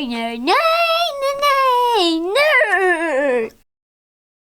nerd.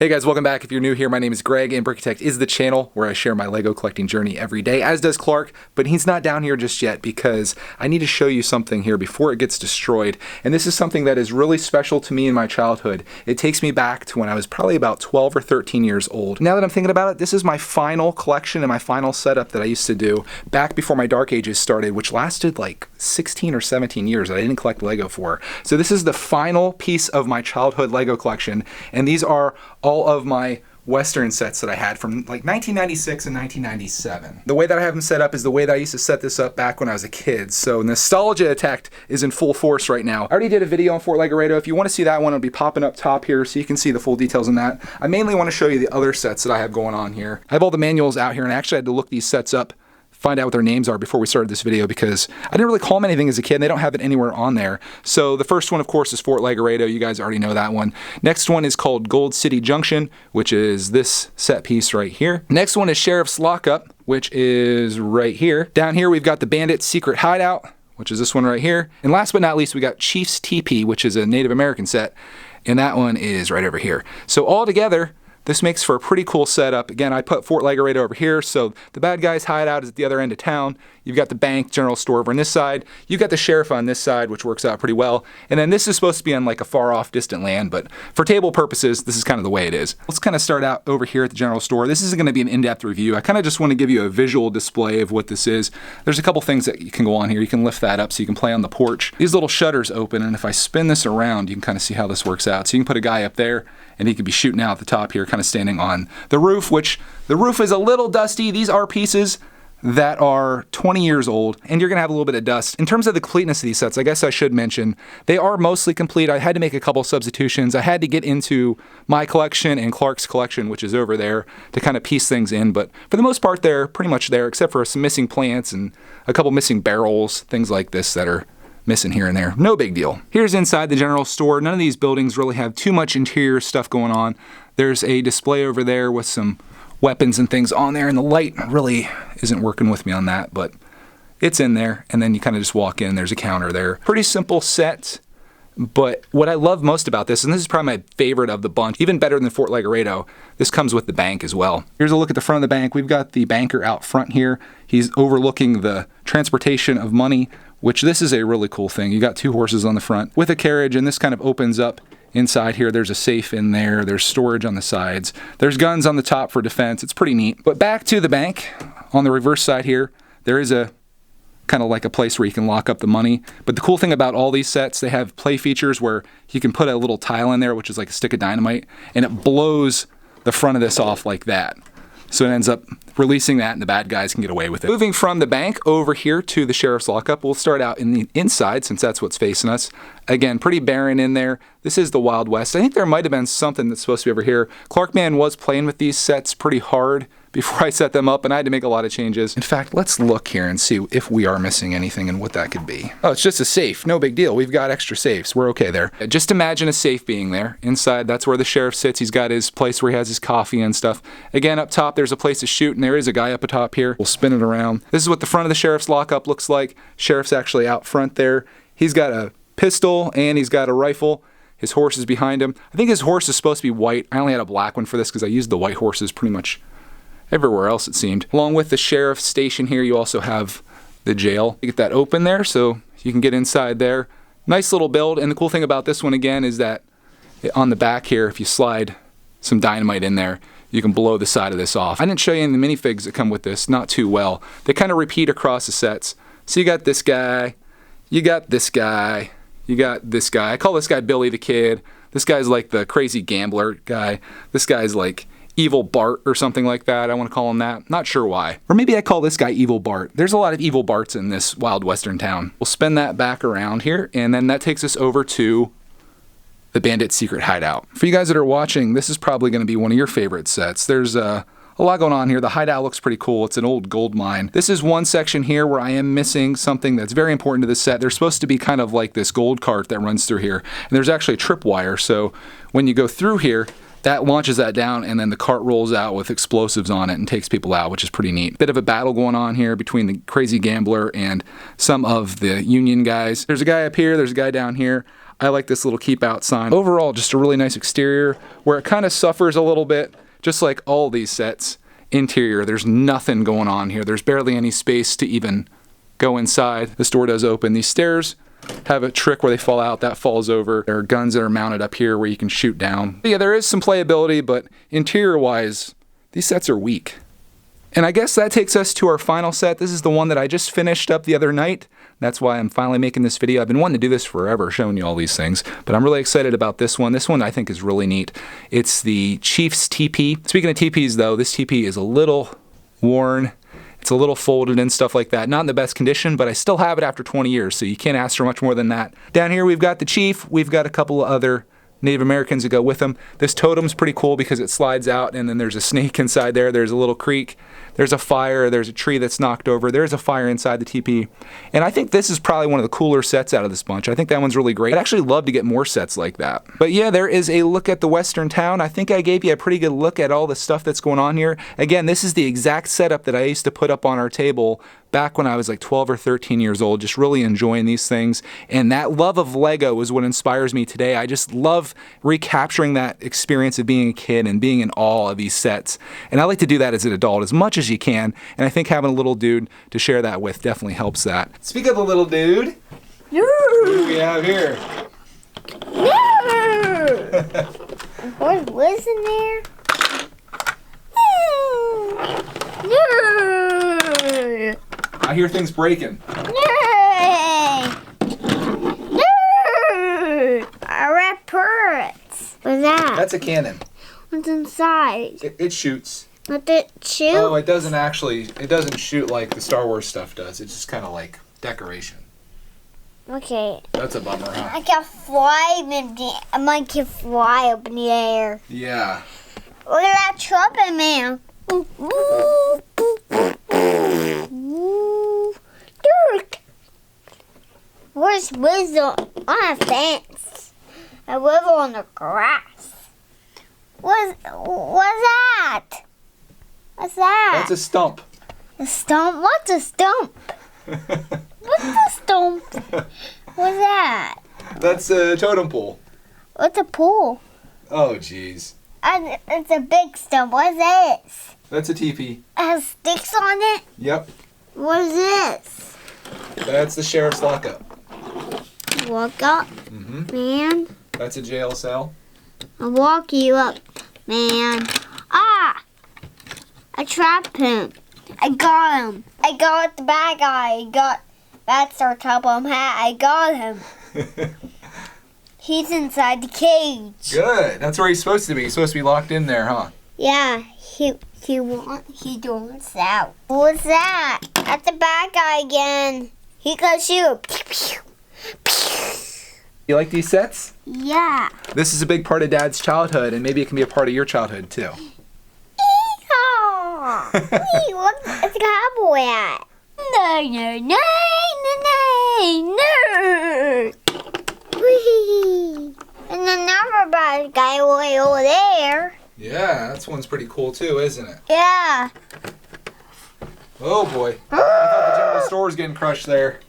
Hey guys, welcome back. If you're new here, my name is Greg, and brickitect is the channel where I share my Lego collecting journey every day, as does Clark, but he's not down here just yet because I need to show you something here before it gets destroyed. And this is something that is really special to me in my childhood. It takes me back to when I was probably about 12 or 13 years old. Now that I'm thinking about it, this is my final collection and my final setup that I used to do back before my Dark Ages started, which lasted like 16 or 17 years that I didn't collect Lego for. So this is the final piece of my childhood Lego collection, and these are all of my Western sets that I had from like 1996 and 1997. The way that I have them set up is the way that I used to set this up back when I was a kid. So nostalgia attack is in full force right now. I already did a video on Fort Legorato. If you want to see that one, it'll be popping up top here so you can see the full details on that. I mainly want to show you the other sets that I have going on here. I have all the manuals out here, and I actually had to look these sets up, find out what their names are before we started this video, because I didn't really call them anything as a kid, and they don't have it anywhere on there. So the first one, of course, is Fort Legorato. You guys already know that one. Next one is called Gold City Junction, which is this set piece right here. Next one is Sheriff's Lockup, which is right here. Down here we've got the Bandit Secret Hideout, which is this one right here. And last but not least, we got Chief's Teepee, which is a Native American set, and that one is right over here. So all together, this makes for a pretty cool setup. Again, I put Fort Legorato over here, so the bad guy's hideout is at the other end of town. You've got the bank, general store over on this side. You've got the sheriff on this side, which works out pretty well. And then this is supposed to be on like a far off distant land, but for table purposes, this is kind of the way it is. Let's kind of start out over here at the general store. This isn't gonna be an in-depth review. I kind of just want to give you a visual display of what this is. There's a couple things that you can go on here. You can lift that up so you can play on the porch. These little shutters open, and if I spin this around, you can kind of see how this works out. So you can put a guy up there, and he could be shooting out the top here, kind of standing on the roof, which the roof is a little dusty. These are pieces that are 20 years old, and you're gonna have a little bit of dust. In terms of the completeness of these sets, I guess I should mention, they are mostly complete. I had to make a couple substitutions. I had to get into my collection and Clark's collection, which is over there, to kind of piece things in, but for the most part, they're pretty much there, except for some missing plants and a couple missing barrels, things like this that are missing here and there. No big deal. Here's inside the general store. None of these buildings really have too much interior stuff going on. There's a display over there with some weapons and things on there, and the light really isn't working with me on that, but it's in there. And then you kind of just walk in, there's a counter there. Pretty simple set, but what I love most about this, and this is probably my favorite of the bunch, even better than Fort Legorato, this comes with the bank as well. Here's a look at the front of the bank. We've got the banker out front here. He's overlooking the transportation of money, which this is a really cool thing. You got two horses on the front with a carriage, and this kind of opens up inside here. There's a safe in there. There's storage on the sides. There's guns on the top for defense. It's pretty neat. But back to the bank, on the reverse side here, there is a kind of like a place where you can lock up the money. But the cool thing about all these sets, they have play features where you can put a little tile in there, which is like a stick of dynamite, and it blows the front of this off like that. So it ends up releasing that, and the bad guys can get away with it. Moving from the bank over here to the sheriff's lockup, we'll start out in the inside since that's what's facing us. Again, pretty barren in there. This is the Wild West. I think there might have been something that's supposed to be over here. Clarkman was playing with these sets pretty hard before I set them up, and I had to make a lot of changes. In fact, let's look here and see if we are missing anything and what that could be. Oh, it's just a safe. No big deal. We've got extra safes. We're okay there. Just imagine a safe being there. Inside, that's where the sheriff sits. He's got his place where he has his coffee and stuff. Again, up top, there's a place to shoot, and there is a guy up atop here. We'll spin it around. This is what the front of the sheriff's lockup looks like. Sheriff's actually out front there. He's got a pistol, and he's got a rifle. His horse is behind him. I think his horse is supposed to be white. I only had a black one for this because I used the white horses pretty much everywhere else, it seemed. Along with the sheriff's station here, you also have the jail. You get that open there, so you can get inside there. Nice little build, and the cool thing about this one, again, is that on the back here, if you slide some dynamite in there, you can blow the side of this off. I didn't show you any of the minifigs that come with this, not too well. They kind of repeat across the sets. So you got this guy, you got this guy, you got this guy. I call this guy Billy the Kid. This guy's like the crazy gambler guy. This guy's like Evil Bart or something like that. I want to call him that. Not sure why. Or maybe I call this guy Evil Bart. There's a lot of Evil Barts in this wild western town. We'll spin that back around here, and then that takes us over to the Bandit Secret Hideout. For you guys that are watching, this is probably going to be one of your favorite sets. There's a lot going on here. The hideout looks pretty cool. It's an old gold mine. This is one section here where I am missing something that's very important to this set. There's supposed to be kind of like this gold cart that runs through here. And there's actually a tripwire, so when you go through here, that launches that down, and then the cart rolls out with explosives on it and takes people out, which is pretty neat. Bit of a battle going on here between the crazy gambler and some of the union guys. There's a guy up here, there's a guy down here. I like this little keep out sign. Overall, just a really nice exterior where it kind of suffers a little bit, just like all these sets. Interior, there's nothing going on here. There's barely any space to even go inside. This door does open. These stairs have a trick where they fall out. That falls over. There are guns that are mounted up here where you can shoot down. But yeah, there is some playability, but interior-wise, these sets are weak. And I guess that takes us to our final set. This is the one that I just finished up the other night. That's why I'm finally making this video. I've been wanting to do this forever, showing you all these things, but I'm really excited about this one. This one I think is really neat. It's the Chief's TP. Speaking of TPs though, this TP is a little worn. It's a little folded and stuff like that. Not in the best condition, but I still have it after 20 years, so you can't ask for much more than that. Down here we've got the Chief. We've got a couple of other Native Americans that go with them. This totem's pretty cool because it slides out and then there's a snake inside there. There's a little creek. There's a fire. There's a tree that's knocked over. There's a fire inside the teepee. And I think this is probably one of the cooler sets out of this bunch. I think that one's really great. I'd actually love to get more sets like that. But yeah, there is a look at the Western town. I think I gave you a pretty good look at all the stuff that's going on here. Again, this is the exact setup that I used to put up on our table back when I was like 12 or 13 years old, just really enjoying these things. And that love of Lego is what inspires me today. I just love recapturing that experience of being a kid and being in awe of these sets. And I like to do that as an adult as much as you can. And I think having a little dude to share that with definitely helps that. Speak of the little dude. What do we have here? What's in there? I hear things breaking. Red parrots. What's that? That's a cannon. What's inside? It shoots. What did it shoot? Oh, it doesn't shoot like the Star Wars stuff does. It's just kind of like decoration. Okay. That's a bummer, huh? I can fly in the, I might can fly up in the air. Yeah. Look at that trumpet man. Dirk. Where's Wisdom? On a fence. I live on the grass. What's that? What's that? That's a stump. A stump? What's a stump? What's a stump? What's that? That's a totem pole. What's a pole? Oh, jeez. It's a big stump. What's this? That's a teepee. It has sticks on it? Yep. What is this? That's the sheriff's lockup. Lockup? Man. That's a jail cell. I'll walk you up, man. Ah! I trapped him. I got him. I got the bad guy. That's our top hat. I got him. He's inside the cage. Good. That's where he's supposed to be. He's supposed to be locked in there, huh? Yeah. He wants out. What's that? That's the bad guy again. He can shoot. You like these sets? Yeah. This is a big part of Dad's childhood, and maybe it can be a part of your childhood, too. Yeehaw! Look, it's a cowboy hat. No. Whee! And another bad guy way over there. Yeah, that one's pretty cool, too, isn't it? Yeah. Oh, boy. I thought the general store was getting crushed there.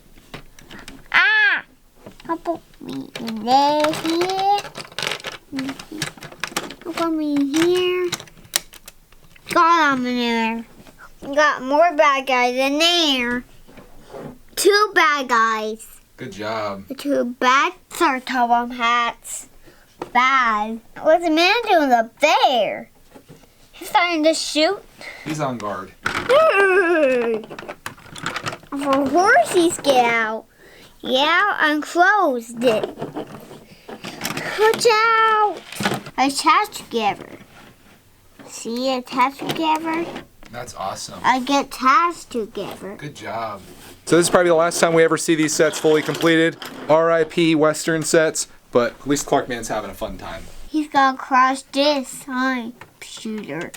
Ah! I'll put me in there, here. I'll put me in here. Got him in there. Got more bad guys in there. 2 bad guys. Good job. The 2 bad Sartobum hats. Bad. What's the man doing up there? He's starting to shoot. He's on guard. For horses get out. Yeah, and closed it. Watch out! Attach together. See, attach together? That's awesome. I get attached together. Good job. So this is probably the last time we ever see these sets fully completed. R.I.P. Western sets, but at least Clark Man's having a fun time. He's gonna crush this sign shooter.